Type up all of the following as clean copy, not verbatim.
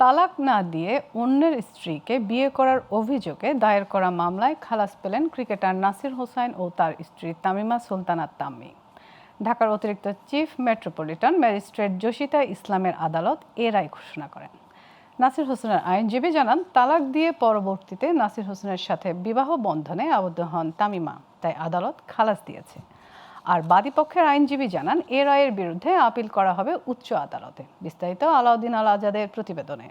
তালাক না দিয়ে অন্যের স্ত্রীকে বিয়ে করার অভিযোগে দায়ের করা মামলায় খালাস পেলেন ক্রিকেটার নাসির হোসাইন ও তার স্ত্রী তামিমা সুলতানা তাম্মি। ঢাকার অতিরিক্ত চিফ মেট্রোপলিটন ম্যাজিস্ট্রেট জসিতা ইসলামের আদালত এ রায় ঘোষণা করেন। নাসির হোসেনের আইনজীবী জানান, তালাক দিয়ে পরবর্তীতে নাসির হোসেনের সাথে বিবাহ বন্ধনে আবদ্ধ হন তামিমা, তাই আদালত খালাস দিয়েছে। আর বাদীপক্ষের আইনজীবী জানান, এ রায়ের বিরুদ্ধে আপিল করা হবে উচ্চ আদালতে। বিস্তারিত আলাউদ্দিন আল আজাদের প্রতিবেদনে।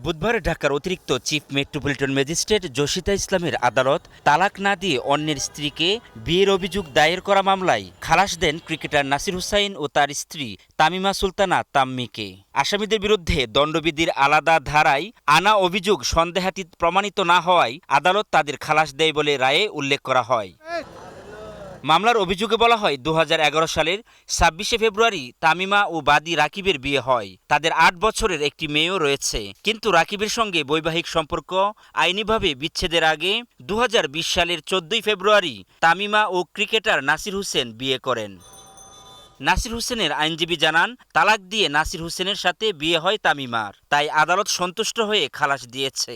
বুধবার ঢাকার অতিরিক্ত চিফ মেট্রোপলিটন ম্যাজিস্ট্রেট জসিতা ইসলামের আদালত তালাক না দিয়ে অন্যের স্ত্রীকে বিয়ের অভিযোগ দায়ের করা মামলায় খালাস দেন ক্রিকেটার নাসির হোসাইন ও তার স্ত্রী তামিমা সুলতানা তাম্মিকে। আসামিদের বিরুদ্ধে দণ্ডবিধির আলাদা ধারায় আনা অভিযোগ সন্দেহাতীত প্রমাণিত না হওয়ায় আদালত তাদের খালাস দেয় বলে রায়ে উল্লেখ করা হয়। মামলার অভিযোগে বলা হয়, 2011 সালের 26শে ফেব্রুয়ারি তামিমা ও বাদী রাকিবের বিয়ে হয়। তাদের 8 বছরের একটি মেয়েও রয়েছে। কিন্তু রাকিবের সঙ্গে বৈবাহিক সম্পর্ক আইনিভাবে বিচ্ছেদের আগে 2020 সালের 14ই ফেব্রুয়ারি তামিমা ও ক্রিকেটার নাসির হোসেন বিয়ে করেন। নাসির হোসেনের আইনজীবী জানান, তালাক দিয়ে নাসির হোসেনের সাথে বিয়ে হয় তামিমার, তাই আদালত সন্তুষ্ট হয়ে খালাস দিয়েছে।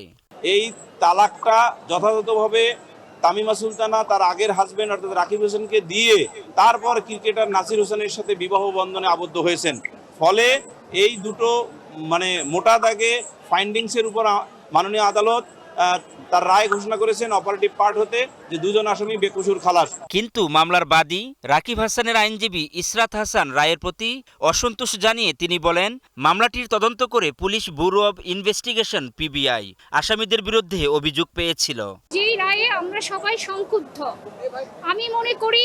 এই তালাকটা যথাযথভাবে তামিমা সুলতানা তার আগের হাজবেন্ড অর্থাৎ রাকিব হোসেনকে দিয়ে তারপর ক্রিকেটার নাসির হোসেনের সাথে বিবাহ বন্ধনে আবদ্ধ হয়েছেন। ফলে এই দুটো মোটা দাগে ফাইন্ডিংসের উপর মাননীয় আদালত তার রায় ঘোষণা করেছেন অপারেটিভ পার্ট হতে, যে দুজন আসামি বেকসুর খালাস। কিন্তু মামলার বাদী রাকিব হাসানের আইনজীবী ইসরাত হাসান রায়ের প্রতি অসন্তোষ জানিয়ে তিনি বলেন, মামলাটির তদন্ত করে police bureau of investigation PBI আসামিদের বিরুদ্ধে অভিযোগ পেয়েছিল। যেই রায়ে আমরা সবাই সংক্ষুব্ধ। আমি মনে করি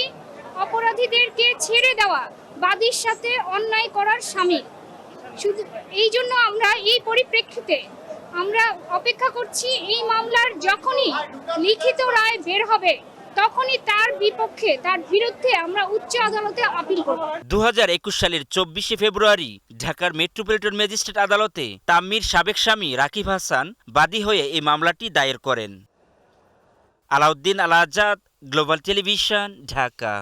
অপরাধীদেরকে ছেড়ে দেওয়া বাদীর সাথে অন্যায় করার শামিল। শুধু এই জন্য আমরা এই পরিপ্রেক্ষিতে আমরা অপেক্ষা করছি, এই মামলার যখনই লিখিত রায় বের হবে তখনই তার বিরুদ্ধে আমরা উচ্চ আদালতে আপিল করব। 2021 সালের 24শে ফেব্রুয়ারি ঢাকার মেট্রোপলিটন ম্যাজিস্ট্রেট আদালতে তাম্মির সাবেক স্বামী রাকিব হাসান বাদী হয়ে এই মামলাটি দায়ের করেন। আলাউদ্দিন আল আজাদ, গ্লোবাল টেলিভিশন, ঢাকা।